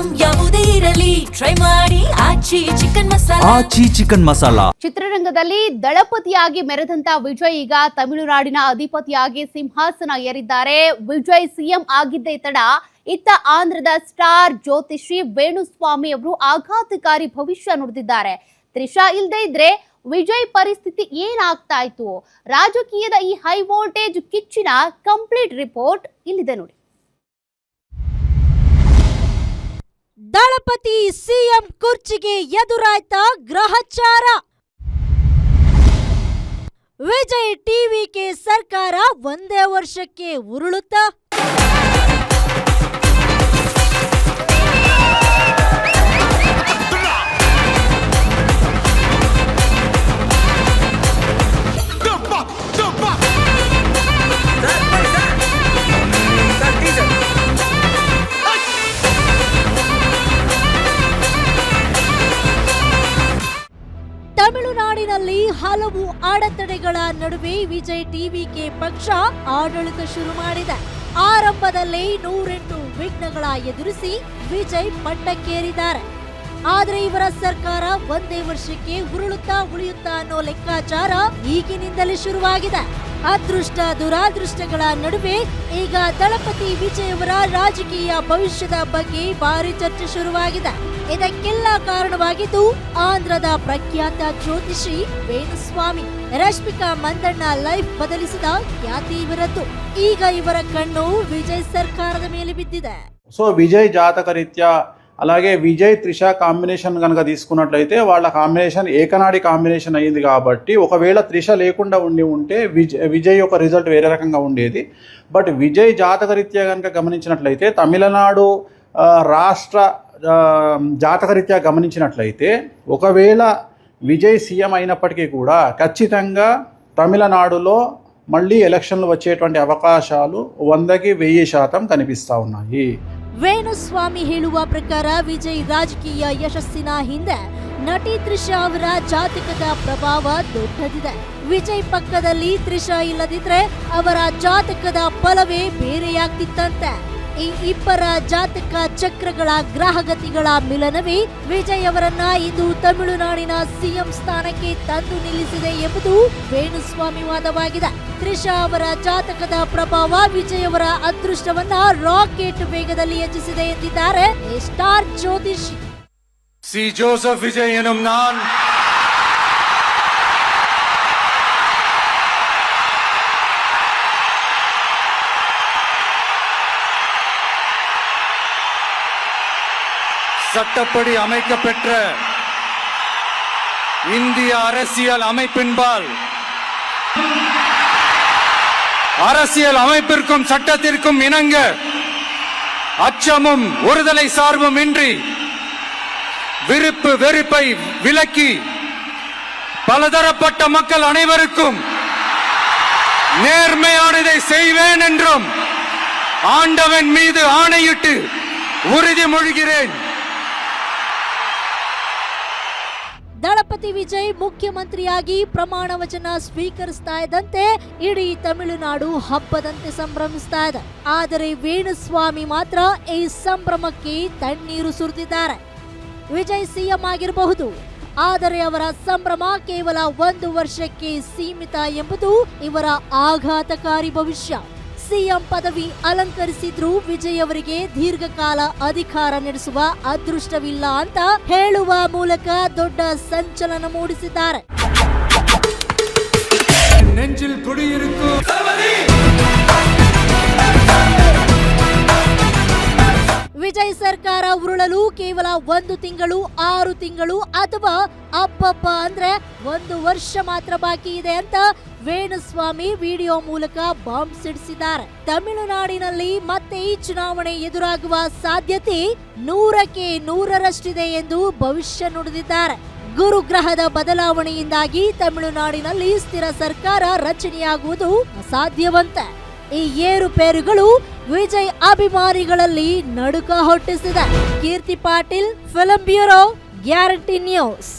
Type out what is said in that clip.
Item ಯಾವುದೇ ಇರಲಿ try ಮಾಡಿ ಆಚಿ ಚಿಕನ್ ಮಸಾಲಾ. ಚಿತ್ರರಂಗದಲ್ಲಿ ದಳಪತಿಯಾಗಿ ಮೆರೆದಂತ ವಿಜಯ್ ಈಗ ತಮಿಳುನಾಡಿನ ಅಧಿಪತಿಯಾಗಿ ಸಿಂಹಾಸನ ಏರಿದ್ದಾರೆ. ವಿಜಯ್ ಸಿಎಂ ಆಗಿದ್ದೇ ತಡ ಇತ್ತ ಆಂಧ್ರದ ಸ್ಟಾರ್ ಜ್ಯೋತಿಷಿ ವೇಣುಸ್ವಾಮಿ ಅವರು ಆಘಾತಕಾರಿ ಭವಿಷ್ಯ ನುಡಿದಿದ್ದಾರೆ. ತ್ರಿಷಾ ಇಲ್ದೇ ಇದ್ರೆ ವಿಜಯ್ ಪರಿಸ್ಥಿತಿ ಏನಾಗ್ತಾ ಇತ್ತು? ರಾಜಕೀಯದ ಈ ಹೈ ವೋಲ್ಟೇಜ್ ಕಿಚ್ಚಿನ ಕಂಪ್ಲೀಟ್ ರಿಪೋರ್ಟ್ ಇಲ್ಲಿದೆ ನೋಡಿ. ದಳಪತಿ ಸಿಎಂ ಕುರ್ಚಿಗೆ ಎದುರಾಯ್ತ ಗ್ರಹಚಾರ. ವಿಜಯ್ ಟಿವಿಕೆ ಸರ್ಕಾರ ಒಂದೇ ವರ್ಷಕ್ಕೆ ಉರುಳುತ್ತಾ? ತಮಿಳುನಾಡಿನಲ್ಲಿ ಹಲವು ಅಡೆತಡೆಗಳ ನಡುವೆ ವಿಜಯ್ ಟಿವಿಕೆ ಪಕ್ಷ ಆಡಳಿತ ಶುರು ಮಾಡಿದೆ. ಆರಂಭದಲ್ಲಿ 108 ವಿಘ್ನಗಳ ಎದುರಿಸಿ ವಿಜಯ್ ಪಟ್ಟಕ್ಕೇರಿದ್ದಾರೆ. ಆದರೆ ಇವರ ಸರ್ಕಾರ ಒಂದೇ ವರ್ಷಕ್ಕೆ ಉರುಳುತ್ತಾ ಉಳಿಯುತ್ತಾ ಅನ್ನೋ ಲೆಕ್ಕಾಚಾರ ಈಗಿನಿಂದಲೇ ಶುರುವಾಗಿದೆ. ಅದೃಷ್ಟ ದುರಾದೃಷ್ಟಗಳ ನಡುವೆ ಈಗ ದಳಪತಿ ವಿಜಯ್ ಅವರ ರಾಜಕೀಯ ಭವಿಷ್ಯದ ಬಗ್ಗೆ ಭಾರಿ ಚರ್ಚೆ ಶುರುವಾಗಿದೆ. ಇದಕ್ಕೆಲ್ಲ ಕಾರಣವಾಗಿದ್ದು ಆಂಧ್ರದ ಪ್ರಖ್ಯಾತ ಜ್ಯೋತಿಷಿ ವೇಣುಸ್ವಾಮಿ. ರಶ್ಮಿಕಾ ಮಂದಣ್ಣ ಲೈಫ್ ಬದಲಿಸಿದ ಖ್ಯಾತಿ ಇವರದ್ದು. ಈಗ ಇವರ కన్ను విజయ్ ಸರ್ಕಾರದ ಮೇಲೆ బిద్దిದೆ. సో విజయ్ జాతకరీత్యా అలాగే విజయ్ త్రిష కాంబినేషన్ కనుక తీసుకున్నట్లయితే వాళ్ళ కాంబినేషన్ ఏకనాడి కాంబినేషన్ అయ్యింది కాబట్టి ఒకవేళ త్రిష లేకుండా ఉంటే విజయ్ యొక్క రిజల్ట్ వేరే రకంగా ఉండేది. బట్ విజయ్ జాతకరీత్యా కనుక గమనించినట్లయితే తమిళనాడు రాష్ట్ర జాతకరీత్యా గమనించినట్లయితే ఒకవేళ విజయ్ సీఎం అయినప్పటికీ కూడా ఖచ్చితంగా తమిళనాడులో మళ్ళీ ఎలక్షన్లు వచ్చేటువంటి అవకాశాలు 100కి 1000% కనిపిస్తా ఉన్నాయి. ವೇಣುಸ್ವಾಮಿ ಹೇಳುವ ಪ್ರಕಾರ ವಿಜಯ್ ರಾಜಕೀಯ ಯಶಸ್ಸಿನ ಹಿಂದೆ ನಟಿ ತ್ರಿಷಾ ಅವರ ಜಾತಕದ ಪ್ರಭಾವ ದೊಡ್ಡದಿದೆ. ವಿಜಯ್ ಪಕ್ಕದಲ್ಲಿ ತ್ರಿಷಾ ಇಲ್ಲದಿದ್ರೆ ಅವರ ಜಾತಕದ ಫಲವೇ ಬೇರೆಯಾಗ್ತಿತ್ತಂತೆ. ಈ ಇಬ್ಬರ ಜಾತಕ ಚಕ್ರಗಳ ಗ್ರಹಗತಿಗಳ ಮಿಲನವೇ ವಿಜಯ್ ಅವರನ್ನ ಇಂದು ತಮಿಳುನಾಡಿನ ಸಿಎಂ ಸ್ಥಾನಕ್ಕೆ ತಂದು ನಿಲ್ಲಿಸಿದೆ ಎಂಬುದು ವೇಣುಸ್ವಾಮಿ ವಾದವಾಗಿದೆ. ತ್ರಿಷಾ ಅವರ ಜಾತಕದ ಪ್ರಭಾವ ವಿಜಯ್ ಅವರ ಅದೃಷ್ಟವನ್ನ ರಾಕೆಟ್ ವೇಗದಲ್ಲಿ ಹೆಚ್ಚಿಸಿದೆ ಎಂದಿದ್ದಾರೆ ಸ್ಟಾರ್ ಜ್ಯೋತಿಷಿ. ಸಿ ಜೋಸೆಫ್ ವಿಜಯ್ ಎನ್ನುம் நான் சட்டப்படி அமைக்கப்பெற்ற இந்திய அரசியல் அமைப்பின்பால் அரசியல் அமைப்பிற்கும் சட்டத்திற்கும் இணங்க அச்சமும் ஒருதலை சார்பும் இன்றி விருப்பு வெறுப்பை விலக்கி பலதரப்பட்ட மக்கள் அனைவருக்கும் நேர்மையானதை செய்வேன் என்றும் ஆண்டவன் மீது ஆணையிட்டு உறுதிமொழிகிறேன். ದಳಪತಿ ವಿಜಯ್ ಮುಖ್ಯಮಂತ್ರಿಯಾಗಿ ಪ್ರಮಾಣ ವಚನ ಸ್ವೀಕರಿಸ್ತಾ ಇದ್ದಂತೆ ಇಡೀ ತಮಿಳುನಾಡು ಹಬ್ಬದಂತೆ ಸಂಭ್ರಮಿಸ್ತಾ ಇದೆ. ಆದರೆ ವೇಣುಸ್ವಾಮಿ ಮಾತ್ರ ಈ ಸಂಭ್ರಮಕ್ಕೆ ತಣ್ಣೀರು ಸುರಿದಿದ್ದಾರೆ. ವಿಜಯ್ ಸಿಎಂ ಆಗಿರಬಹುದು, ಆದರೆ ಅವರ ಸಂಭ್ರಮ ಕೇವಲ 1 ವರ್ಷಕ್ಕೆ ಸೀಮಿತ ಎಂಬುದು ಇವರ ಆಘಾತಕಾರಿ ಭವಿಷ್ಯ. ಸಿಎಂ ಪದವಿ ಅಲಂಕರಿಸಿದ್ರೂ ವಿಜಯ್ ಅವರಿಗೆ ದೀರ್ಘಕಾಲ ಅಧಿಕಾರ ನಡೆಸುವ ಅದೃಷ್ಟವಿಲ್ಲ ಅಂತ ಹೇಳುವ ಮೂಲಕ ದೊಡ್ಡ ಸಂಚಲನ ಮೂಡಿಸಿದ್ದಾರೆ. ನೆಂಚಿಲ್ ಕುಡಿಯಿರುಕು ವಿಜಯ್ ಸರ್ಕಾರ ಉರುಳಲು ಕೇವಲ 1 ತಿಂಗಳು, 6 ತಿಂಗಳು ಅಥವಾ ಅಬ್ಬಬ್ಬ ಅಂದ್ರೆ 1 ವರ್ಷ ಮಾತ್ರ ಬಾಕಿ ಇದೆ ಅಂತ ವೇಣುಸ್ವಾಮಿ ವಿಡಿಯೋ ಮೂಲಕ ಬಾಂಬ್ ಸಿಡಿಸಿದ್ದಾರೆ. ತಮಿಳುನಾಡಿನಲ್ಲಿ ಮತ್ತೆ ಈ ಚುನಾವಣೆ ಎದುರಾಗುವ ಸಾಧ್ಯತೆ 100ಕ್ಕೆ 100ರಷ್ಟಿದೆ ಎಂದು ಭವಿಷ್ಯ ನುಡಿದಿದ್ದಾರೆ. ಗುರುಗ್ರಹದ ಬದಲಾವಣೆಯಿಂದಾಗಿ ತಮಿಳುನಾಡಿನಲ್ಲಿ ಸ್ಥಿರ ಸರ್ಕಾರ ರಚನೆಯಾಗುವುದು ಅಸಾಧ್ಯವಂತೆ. ಈ ಏರುಪೇರುಗಳು ವಿಜಯ್ ಅಭಿಮಾನಿಗಳಲ್ಲಿ ನಡುಕ ಹುಟ್ಟಿಸಿದೆ. Keerthi Patil, film bureau, guarantee news.